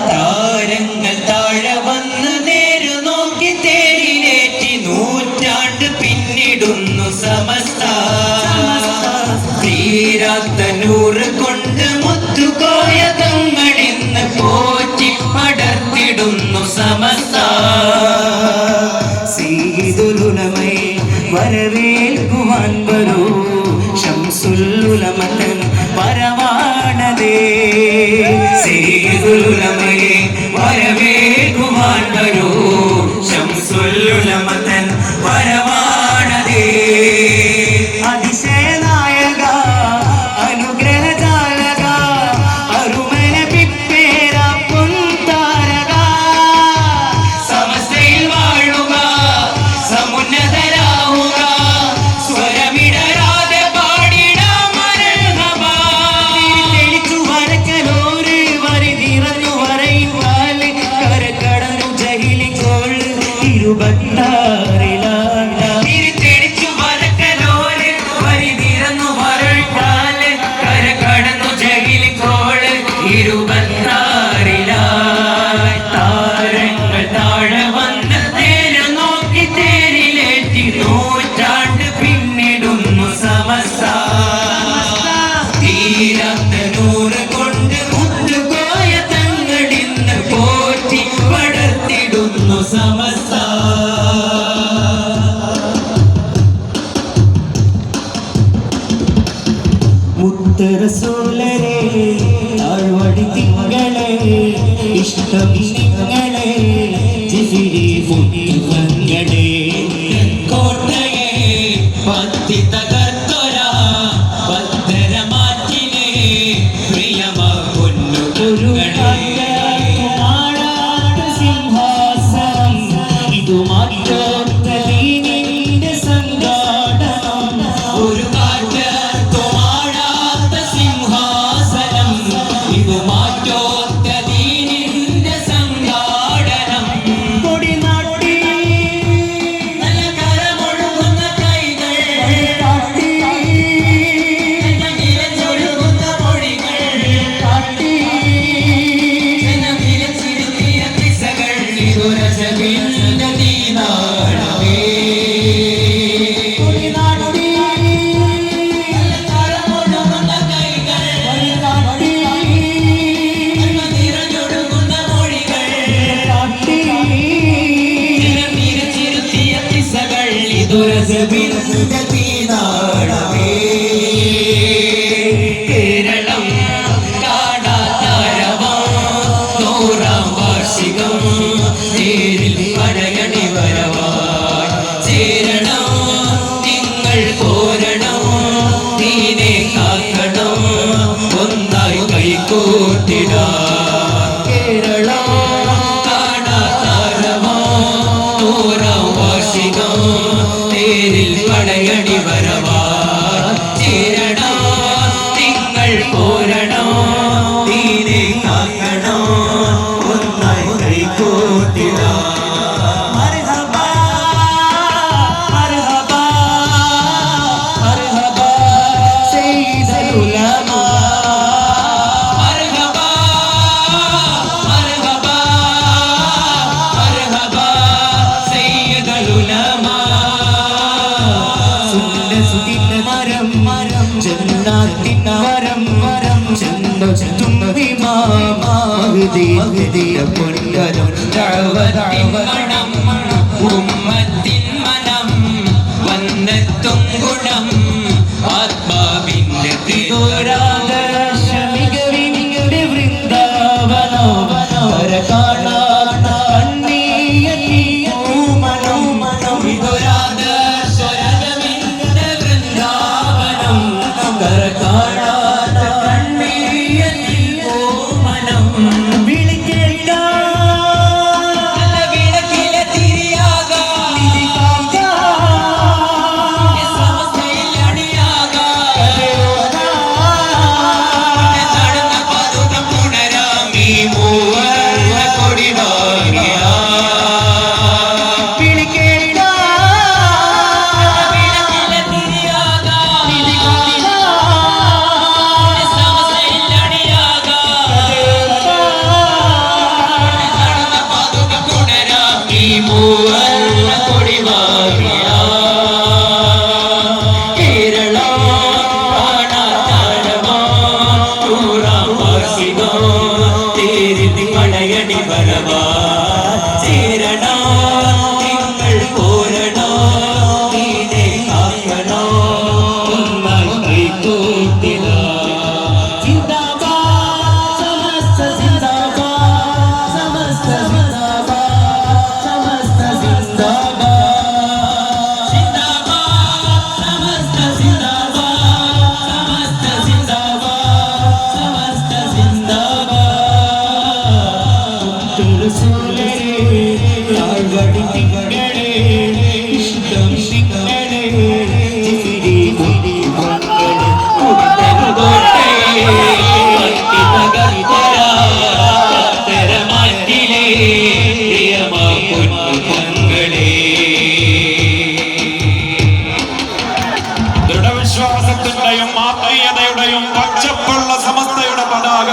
താരങ്ങൾ താഴെ വന്ന് നേരു നോക്കി തേരിലേറ്റി നൂറ്റാണ്ട് പിന്നിടുന്നു സമസ്ത തീരാത്ത നൂറ് കൊണ്ട് മുത്തുകോയ തങ്ങളിന്ന് പോറ്റി പടർത്തിടുന്നു സമസ്ത സീദുലുലമൈ വരവേൽക്കുവാൻ വരൂ ശംസുലുലമതൻ പരവാണതേ സീദുലുലമയെ വരവേൽക്കുവാൻ വരൂ ശംസുലുലമതൻ പരവാണതേ അതിശയനായക അനുഗ്രഹജാലക അരുമന പിപ്പേര പൊൻതാരക സമസ്തയിൽ വാഴുക സമുന്നതരാവുക സ്വരമിടരാതെ പാടിടാം മർഹബ തെളിച്ചു വരക്കലോര് വരി നിറഞ്ഞു വരയുവാല് കരകടന്നു ജഹിലിക്കോൾ ഇരുപത്താറില താരങ്ങൾ താഴെ വന്ന് നേരെ നോക്കി തേരിലേറ്റി നൂറ്റാണ്ട് പിന്നിടുന്നു സമസ്ത തീരാത്ത നൂറ് കൊണ്ട് മുത്തുകോയ തങ്ങളിന്ന് പോറ്റി പടർത്തിടുന്നു സമസ്ത മുത്തറസൂലരെ താഴ്വടി തിങ്കളെ ഇഷ്ടം നിങ്ങളെ ജിഫിരി മുത്തുവങ്ങളെ കോട്ടയെ പത്തി തകർത്തോര പത്തര മാറ്റിനെ പ്രിയമ പൊന്നു കുരുകളെ സിംഹാസനം ഇതു മാറ്റോത്തലീനിന്റെ സംഘാടനം ഒരു കേരളം കാണാതാരവാം വാർഷികം നേരിൽ പടയണി വരവാൻ ചേരണം നിങ്ങൾ പോരണം നീനെ കാക്കണം ഒന്നായി കൈകോട്ടിടാം കേരളം കാണാതാരവാം വാർഷികം നേരിൽ പടയണി വരവാൻ ചേരണം നിങ്ങൾ പോരണം നീനെ കാക്കണം ഒന്നായി കൈകോട്ടിടാം മർഹബ മർഹബ മർഹബ സയ്യിദുൽ ഉലമ മർഹബ മർഹബ മർഹബ സയ്യിദുൽ ഉലമ മരം മരം ജന്നാത്തിൻ വരം വരം ചെന്നുദിമാമഹദിയ പൊൻകരം ദഅവത്തിൻ മണം ഉമ്മത്തിൻ മനം വന്നെത്തും ഗുണം ആത്മാവിന്റെ തിരുരാദർശമികവിന്റെ വൃന്ദാവനോ വര കാണാത്ത കണ്ണീയത്തി മനം മനം വിദുരാദർശരമിന്റെ വൃന്ദാവനം കര കാണാത്ത കണ്ണീയത്തി മനം വിളിക്കേണ്ട വിളക്കിലെ തിരിയാകാ സമസ്തയിൽ അണിയാകാ നടന്ന പതുകം പുണരാമി മൂവർണ്ണ കൊടി വാങ്ങിയ വിളിക്കേണ്ട വിളക്കിലെ തിരിയാകാ സമസ്തയിൽ അണിയാകാ വിശ്വാസത്തിന്റെയും ആത്മീയതയുടെയും പച്ചപ്പുള്ള സമസ്തയുടെ പതാക